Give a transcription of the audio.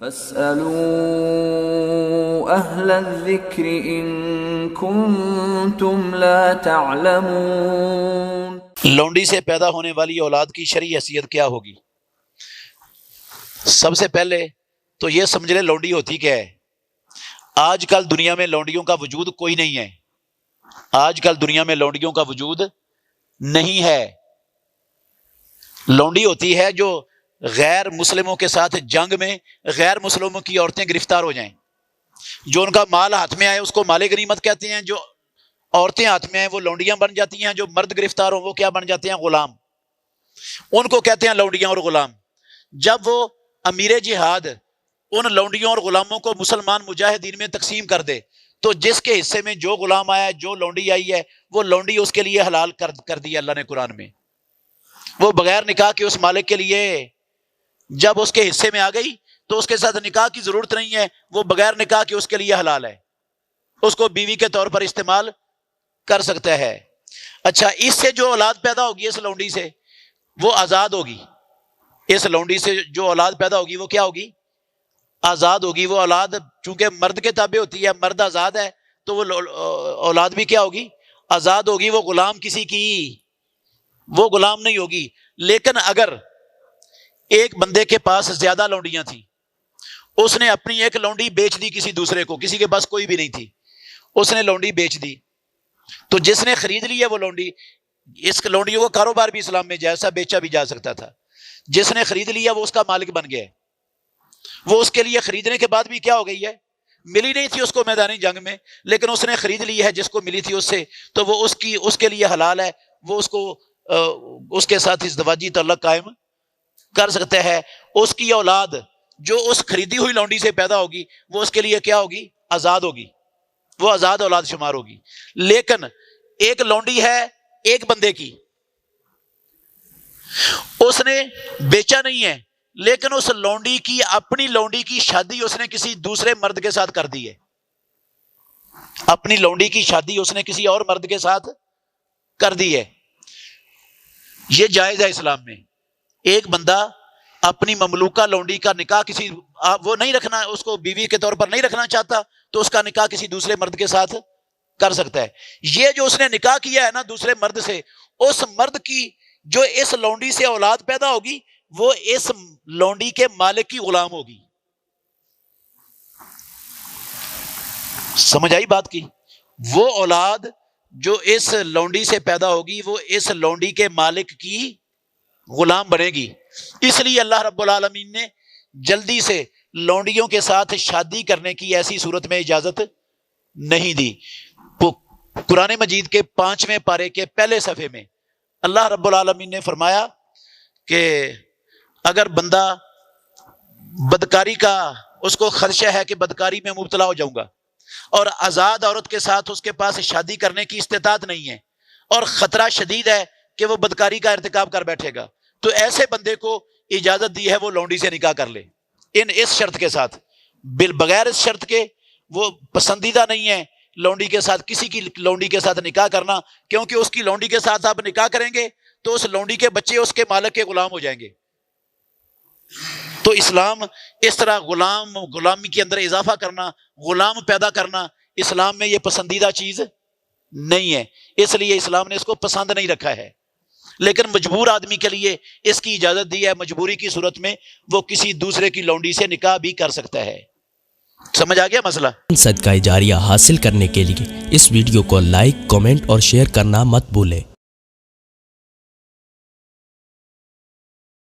فاسألوا أهل الذكر إن كنتم لا تعلمون۔ لونڈی سے پیدا ہونے والی اولاد کی شرعی حیثیت کیا ہوگی؟ سب سے پہلے تو یہ سمجھ لے لونڈی ہوتی کیا ہے۔ آج کل دنیا میں لونڈیوں کا وجود کوئی نہیں ہے، آج کل دنیا میں لونڈیوں کا وجود نہیں ہے۔ لونڈی ہوتی ہے جو غیر مسلموں کے ساتھ جنگ میں غیر مسلموں کی عورتیں گرفتار ہو جائیں، جو ان کا مال ہاتھ میں آئے اس کو مال غنیمت کہتے ہیں، جو عورتیں ہاتھ میں آئیں وہ لونڈیاں بن جاتی ہیں، جو مرد گرفتار ہوں وہ کیا بن جاتے ہیں؟ غلام۔ ان کو کہتے ہیں لونڈیاں اور غلام۔ جب وہ امیر جہاد ان لونڈیوں اور غلاموں کو مسلمان مجاہدین میں تقسیم کر دے تو جس کے حصے میں جو غلام آیا ہے، جو لونڈی آئی ہے، وہ لونڈی اس کے لیے حلال کر دی اللہ نے قرآن میں۔ وہ بغیر نکاح کے اس مالک کے لیے جب اس کے حصے میں آ گئی تو اس کے ساتھ نکاح کی ضرورت نہیں ہے، وہ بغیر نکاح کے اس کے لیے حلال ہے، اس کو بیوی کے طور پر استعمال کر سکتا ہے۔ اچھا، اس سے جو اولاد پیدا ہوگی اس لونڈی سے وہ آزاد ہوگی۔ اس لونڈی سے جو اولاد پیدا ہوگی وہ کیا ہوگی؟ آزاد ہوگی۔ وہ اولاد چونکہ مرد کے تابع ہوتی ہے، مرد آزاد ہے تو وہ اولاد بھی کیا ہوگی؟ آزاد ہوگی۔ وہ غلام کسی کی وہ غلام نہیں ہوگی۔ لیکن اگر ایک بندے کے پاس زیادہ لونڈیاں تھیں، اس نے اپنی ایک لونڈی بیچ دی کسی دوسرے کو، کسی کے پاس کوئی بھی نہیں تھی، اس نے لونڈی بیچ دی، تو جس نے خرید لی ہے وہ لونڈی، اس لونڈیوں کو کاروبار بھی اسلام میں جیسا بیچا بھی جا سکتا تھا، جس نے خرید لیا وہ اس کا مالک بن گیا ہے۔ وہ اس کے لیے خریدنے کے بعد بھی کیا ہو گئی ہے؟ ملی نہیں تھی اس کو میدانی جنگ میں، لیکن اس نے خرید لی ہے جس کو ملی تھی اس سے، تو وہ اس کے لیے حلال ہے، وہ اس کے ساتھ ازدواجی تعلق قائم کر سکتا ہے۔ اس کی اولاد جو اس خریدی ہوئی لونڈی سے پیدا ہوگی وہ اس کے لیے کیا ہوگی؟ آزاد ہوگی، وہ آزاد اولاد شمار ہوگی۔ لیکن ایک لونڈی ہے ایک بندے کی، اس نے بیچا نہیں ہے، لیکن اس لونڈی کی اپنی لونڈی کی شادی اس نے کسی دوسرے مرد کے ساتھ کر دی ہے، اپنی لونڈی کی شادی اس نے کسی اور مرد کے ساتھ کر دی ہے۔ یہ جائز ہے اسلام میں۔ ایک بندہ اپنی مملوکہ لونڈی کا نکاح وہ نہیں رکھنا، اس کو بیوی کے طور پر نہیں رکھنا چاہتا تو اس کا نکاح کسی دوسرے مرد کے ساتھ کر سکتا ہے۔ یہ جو اس نے نکاح کیا ہے نا دوسرے مرد سے، اس مرد کی جو اس لونڈی سے اولاد پیدا ہوگی وہ اس لونڈی کے مالک کی غلام ہوگی۔ سمجھ آئی بات کی؟ وہ اولاد جو اس لونڈی سے پیدا ہوگی وہ اس لونڈی کے مالک کی غلام بنے گی۔ اس لیے اللہ رب العالمین نے جلدی سے لونڈیوں کے ساتھ شادی کرنے کی ایسی صورت میں اجازت نہیں دی۔ قرآن مجید کے 5ویں پارے کے پہلے صفحے میں اللہ رب العالمین نے فرمایا کہ اگر بندہ بدکاری کا اس کو خدشہ ہے کہ بدکاری میں مبتلا ہو جاؤں گا اور آزاد عورت کے ساتھ اس کے پاس شادی کرنے کی استطاعت نہیں ہے اور خطرہ شدید ہے کہ وہ بدکاری کا ارتکاب کر بیٹھے گا، تو ایسے بندے کو اجازت دی ہے وہ لونڈی سے نکاح کر لے، اس شرط کے ساتھ، بغیر اس شرط کے وہ پسندیدہ نہیں ہے لونڈی کے ساتھ، کسی کی لونڈی کے ساتھ نکاح کرنا، کیونکہ اس کی لونڈی کے ساتھ آپ نکاح کریں گے تو اس لونڈی کے بچے اس کے مالک کے غلام ہو جائیں گے۔ تو اسلام اس طرح غلامی کے اندر اضافہ کرنا، غلام پیدا کرنا اسلام میں یہ پسندیدہ چیز نہیں ہے، اس لیے اسلام نے اس کو پسند نہیں رکھا ہے۔ لیکن مجبور آدمی کے لیے اس کی اجازت دی ہے، مجبوری کی صورت میں وہ کسی دوسرے کی لونڈی سے نکاح بھی کر سکتا ہے۔ سمجھ آ گیا مسئلہ؟ صدقہ جاریہ حاصل کرنے کے لیے اس ویڈیو کو لائک، کمنٹ اور شیئر کرنا مت بھولیں۔